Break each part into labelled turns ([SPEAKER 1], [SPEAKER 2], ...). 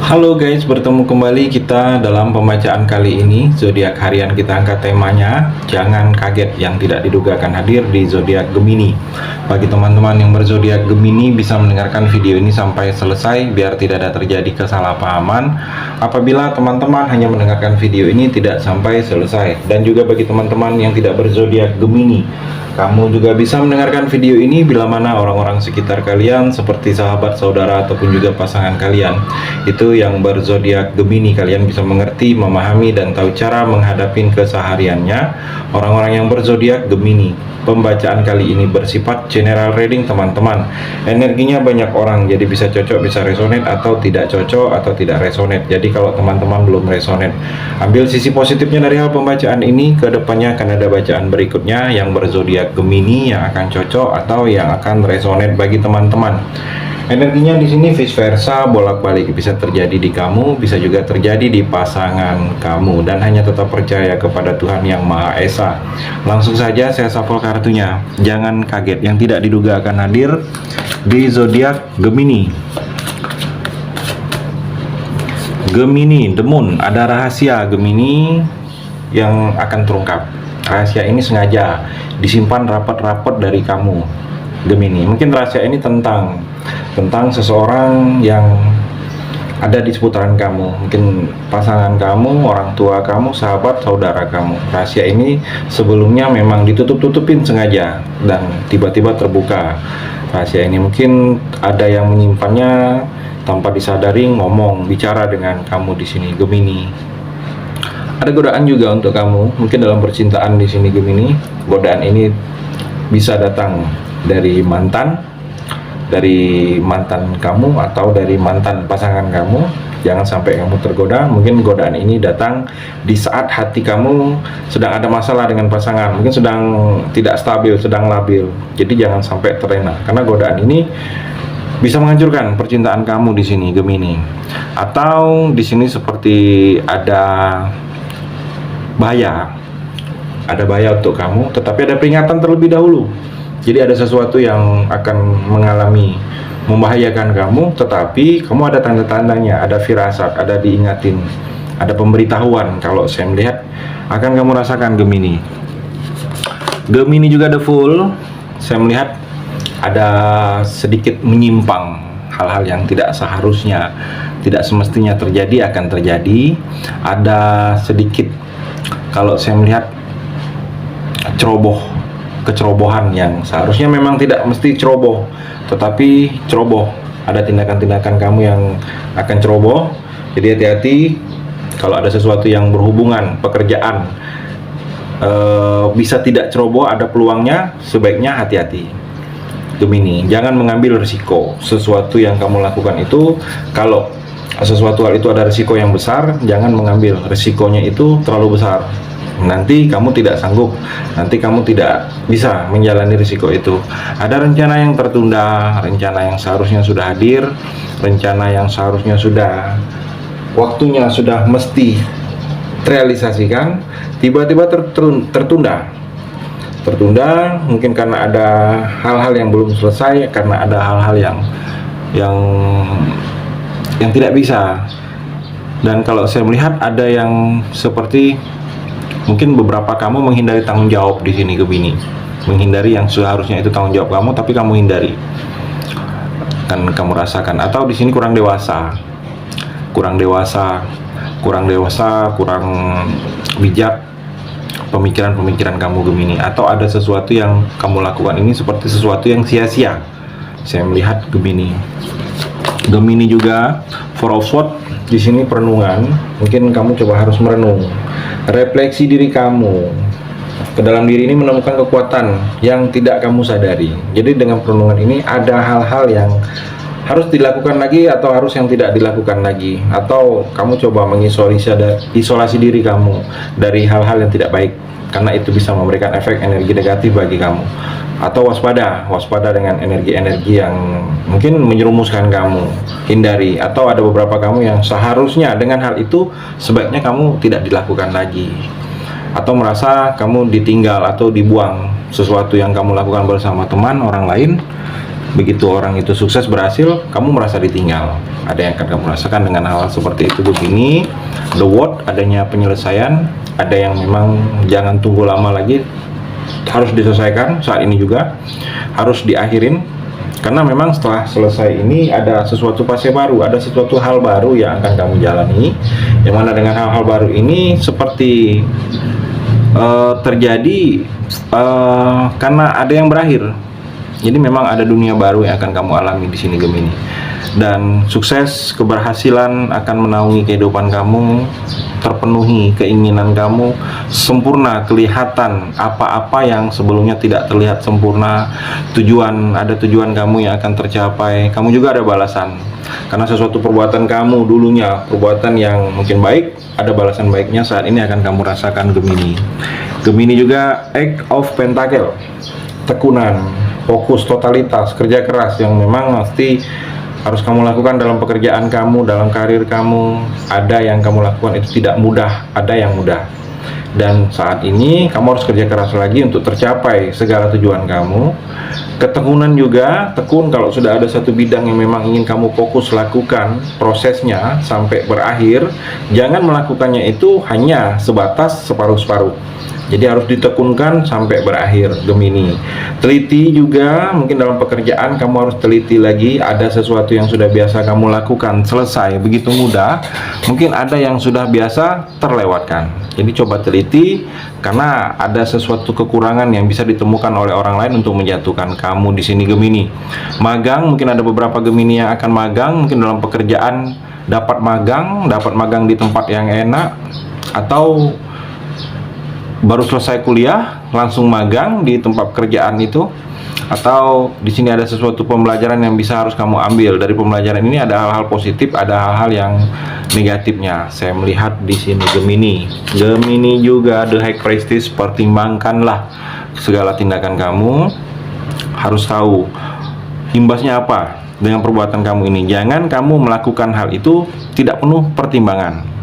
[SPEAKER 1] Halo guys, bertemu kembali kita dalam pembacaan kali ini. Zodiak harian kita angkat temanya jangan kaget yang tidak diduga akan hadir di zodiak Gemini. Bagi teman-teman yang berzodiak Gemini bisa mendengarkan video ini sampai selesai biar tidak ada terjadi kesalahpahaman apabila teman-teman hanya mendengarkan video ini tidak sampai selesai. Dan juga bagi teman-teman yang tidak berzodiak Gemini, kamu juga bisa mendengarkan video ini bila mana orang-orang sekitar kalian seperti sahabat, saudara, ataupun juga pasangan kalian itu yang berzodiak Gemini, kalian bisa mengerti, memahami, dan tahu cara menghadapi kesehariannya orang-orang yang berzodiak Gemini. Pembacaan kali ini bersifat general reading teman-teman. Energinya banyak orang, jadi bisa cocok, bisa resonate, atau tidak cocok, atau tidak resonate. Jadi kalau teman-teman belum resonate, ambil sisi positifnya dari hal pembacaan ini. Kedepannya akan ada bacaan berikutnya yang berzodiak Gemini yang akan cocok atau yang akan resonate bagi teman-teman. Energinya di sini vice versa, bolak-balik, bisa terjadi di kamu, bisa juga terjadi di pasangan kamu, dan hanya tetap percaya kepada Tuhan Yang Maha Esa. Langsung saja saya shuffle kartunya. Jangan kaget yang tidak diduga akan hadir di zodiak Gemini. Gemini, The Moon, ada rahasia Gemini yang akan terungkap. Rahasia ini sengaja disimpan rapat-rapat dari kamu Gemini. Mungkin rahasia ini tentang seseorang yang ada di seputaran kamu, mungkin pasangan kamu, orang tua kamu, sahabat, saudara kamu. Rahasia ini sebelumnya memang ditutup-tutupin sengaja dan tiba-tiba terbuka. Rahasia ini mungkin ada yang menyimpannya tanpa disadari, ngomong, bicara dengan kamu di sini Gemini. Ada godaan juga untuk kamu, mungkin dalam percintaan di sini Gemini. Godaan ini bisa datang dari mantan kamu atau dari mantan pasangan kamu. Jangan sampai kamu tergoda. Mungkin godaan ini datang di saat hati kamu sedang ada masalah dengan pasangan, mungkin sedang tidak stabil, sedang labil. Jadi jangan sampai terlena, karena godaan ini bisa menghancurkan percintaan kamu di sini Gemini. Atau di sini seperti ada bahaya untuk kamu, tetapi ada peringatan terlebih dahulu. Jadi ada sesuatu yang akan membahayakan kamu, tetapi kamu ada tanda-tandanya, ada firasat, ada diingatin, ada pemberitahuan. Kalau saya melihat akan kamu rasakan Gemini. Gemini juga The Fool, saya melihat ada sedikit menyimpang, hal-hal yang tidak seharusnya, tidak semestinya terjadi akan terjadi. Ada sedikit, kalau saya melihat, kecerobohan yang seharusnya memang tidak mesti ceroboh, tetapi ceroboh. Ada tindakan-tindakan kamu yang akan ceroboh. Jadi hati-hati kalau ada sesuatu yang berhubungan pekerjaan, bisa tidak ceroboh, ada peluangnya, sebaiknya hati-hati Gemini. Jangan mengambil risiko sesuatu yang kamu lakukan itu. Kalau sesuatu hal itu ada risiko yang besar, jangan mengambil risikonya itu terlalu besar. Nanti kamu tidak sanggup, nanti kamu tidak bisa menjalani risiko itu. Ada rencana yang tertunda, rencana yang seharusnya sudah hadir, rencana yang seharusnya sudah waktunya sudah mesti terrealisasikan, tiba-tiba tertunda, mungkin karena ada hal-hal yang belum selesai, karena ada hal-hal yang tidak bisa. Dan kalau saya melihat ada yang seperti mungkin beberapa kamu menghindari tanggung jawab di sini Gemini, menghindari yang seharusnya itu tanggung jawab kamu, tapi kamu hindari, kan kamu rasakan. Atau di sini kurang dewasa, kurang bijak pemikiran kamu Gemini. Atau ada sesuatu yang kamu lakukan ini seperti sesuatu yang sia-sia, saya melihat Gemini. Gemini juga Four of Swords, di sini perenungan. Mungkin kamu coba harus merenung, refleksi diri kamu ke dalam diri ini, menemukan kekuatan yang tidak kamu sadari. Jadi dengan perenungan ini ada hal-hal yang harus dilakukan lagi atau harus yang tidak dilakukan lagi, atau kamu coba mengisolasi diri kamu dari hal-hal yang tidak baik, karena itu bisa memberikan efek energi negatif bagi kamu. Atau waspada dengan energi-energi yang mungkin menyerumuskan kamu, hindari. Atau ada beberapa kamu yang seharusnya dengan hal itu sebaiknya kamu tidak dilakukan lagi, atau merasa kamu ditinggal atau dibuang sesuatu yang kamu lakukan bersama teman orang lain. Begitu orang itu sukses berhasil, kamu merasa ditinggal. Ada yang akan kamu rasakan dengan hal seperti itu begini. The word, adanya penyelesaian. Ada yang memang jangan tunggu lama lagi, harus diselesaikan saat ini juga, harus diakhirin. Karena memang setelah selesai ini ada sesuatu fase baru, ada sesuatu hal baru yang akan kamu jalani. Yang mana dengan hal-hal baru ini seperti terjadi karena ada yang berakhir. Jadi memang ada dunia baru yang akan kamu alami di sini Gemini. Dan sukses, keberhasilan akan menaungi kehidupan kamu, terpenuhi keinginan kamu, sempurna, kelihatan apa-apa yang sebelumnya tidak terlihat sempurna. Ada tujuan kamu yang akan tercapai. Kamu juga ada balasan. Karena sesuatu perbuatan kamu dulunya, perbuatan yang mungkin baik, ada balasan baiknya saat ini akan kamu rasakan Gemini. Gemini juga Eight of Pentacle, tekunan, fokus, totalitas, kerja keras yang memang pasti harus kamu lakukan dalam pekerjaan kamu, dalam karir kamu. Ada yang kamu lakukan itu tidak mudah, ada yang mudah. Dan saat ini kamu harus kerja keras lagi untuk tercapai segala tujuan kamu. Ketekunan juga, tekun kalau sudah ada satu bidang yang memang ingin kamu fokus lakukan prosesnya sampai berakhir. Jangan melakukannya itu hanya sebatas separuh-separuh. Jadi harus ditekunkan sampai berakhir Gemini. Teliti juga, mungkin dalam pekerjaan kamu harus teliti lagi. Ada sesuatu yang sudah biasa kamu lakukan selesai begitu mudah, mungkin ada yang sudah biasa terlewatkan. Jadi coba teliti, karena ada sesuatu kekurangan yang bisa ditemukan oleh orang lain untuk menjatuhkan kamu di sini Gemini. Magang, mungkin ada beberapa Gemini yang akan magang, mungkin dalam pekerjaan dapat magang di tempat yang enak, atau baru selesai kuliah langsung magang di tempat pekerjaan itu, atau di sini ada sesuatu pembelajaran yang bisa harus kamu ambil. Dari pembelajaran ini ada hal-hal positif, ada hal-hal yang negatifnya. Saya melihat di sini Gemini. Gemini juga The High Priestess, pertimbangkanlah segala tindakan kamu. Harus tahu imbasnya apa dengan perbuatan kamu ini. Jangan kamu melakukan hal itu tidak penuh pertimbangan.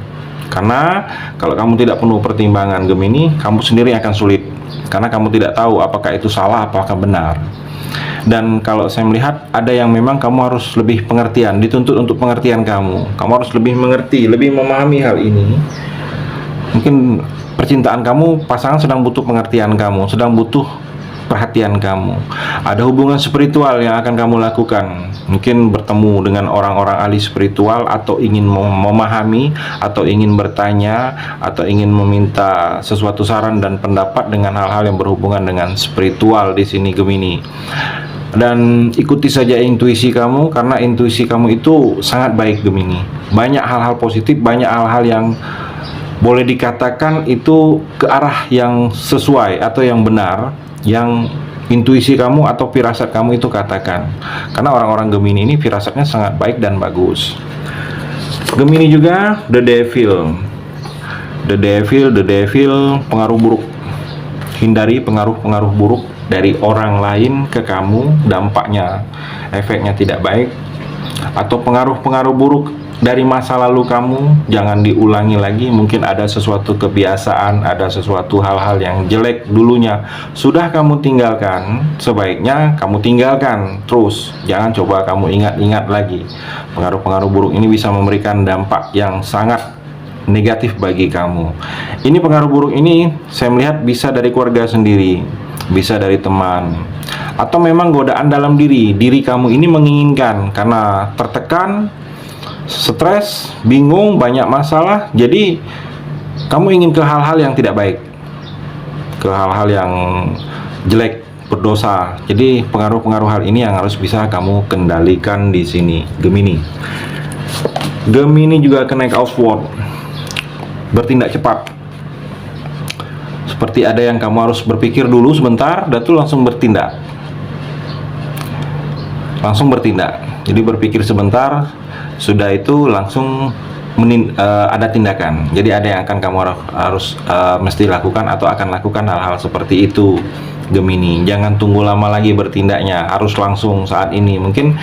[SPEAKER 1] Karena kalau kamu tidak penuh pertimbangan Gemini, kamu sendiri akan sulit. Karena kamu tidak tahu apakah itu salah, apakah benar. Dan kalau saya melihat ada yang memang kamu harus lebih pengertian, dituntut untuk pengertian kamu. Kamu harus lebih mengerti, lebih memahami hal ini. Mungkin percintaan kamu, pasangan sedang butuh pengertian kamu, sedang butuh perhatian kamu. Ada hubungan spiritual yang akan kamu lakukan. Mungkin bertemu dengan orang-orang ahli spiritual, atau ingin memahami, atau ingin bertanya, atau ingin meminta sesuatu saran dan pendapat dengan hal-hal yang berhubungan dengan spiritual di sini Gemini. Dan ikuti saja intuisi kamu, karena intuisi kamu itu sangat baik Gemini. Banyak hal-hal positif, banyak hal-hal yang boleh dikatakan itu ke arah yang sesuai atau yang benar, yang intuisi kamu atau firasat kamu itu katakan. Karena orang-orang Gemini ini firasatnya sangat baik dan bagus. Gemini juga The Devil. The Devil, pengaruh buruk. Hindari pengaruh-pengaruh buruk dari orang lain ke kamu, dampaknya, efeknya tidak baik. Atau pengaruh-pengaruh buruk dari masa lalu kamu, jangan diulangi lagi. Mungkin ada sesuatu kebiasaan, ada sesuatu hal-hal yang jelek dulunya sudah kamu tinggalkan, sebaiknya kamu tinggalkan terus. Jangan coba kamu ingat-ingat lagi. Pengaruh-pengaruh buruk ini bisa memberikan dampak yang sangat negatif bagi kamu. Ini pengaruh buruk ini saya melihat bisa dari keluarga sendiri, bisa dari teman, atau memang godaan dalam diri kamu ini menginginkan, karena tertekan, stres, bingung, banyak masalah, jadi kamu ingin ke hal-hal yang tidak baik, ke hal-hal yang jelek, berdosa. Jadi pengaruh-pengaruh hal ini yang harus bisa kamu kendalikan di sini Gemini. Gemini juga kena Sword, bertindak cepat. Seperti ada yang kamu harus berpikir dulu sebentar, dan tuh langsung bertindak. Jadi berpikir sebentar, sudah itu langsung ada tindakan. Jadi ada yang akan kamu harus mesti lakukan, atau akan lakukan hal-hal seperti itu Gemini. Jangan tunggu lama lagi bertindaknya, harus langsung saat ini. Mungkin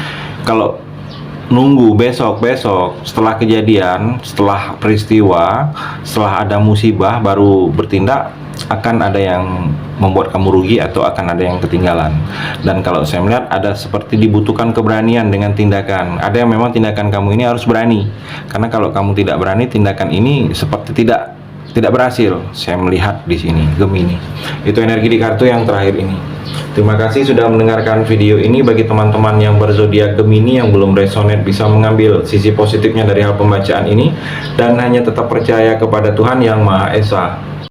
[SPEAKER 1] kalau nunggu besok setelah kejadian, setelah peristiwa, setelah ada musibah baru bertindak, akan ada yang membuat kamu rugi atau akan ada yang ketinggalan. Dan kalau saya melihat ada seperti dibutuhkan keberanian dengan tindakan. Ada yang memang tindakan kamu ini harus berani, karena kalau kamu tidak berani, tindakan ini seperti tidak berhasil. Saya melihat di sini Gemini. Itu energi di kartu yang terakhir ini. Terima kasih sudah mendengarkan video ini. Bagi teman-teman yang berzodiak Gemini yang belum resonate, bisa mengambil sisi positifnya dari hal pembacaan ini dan hanya tetap percaya kepada Tuhan Yang Maha Esa.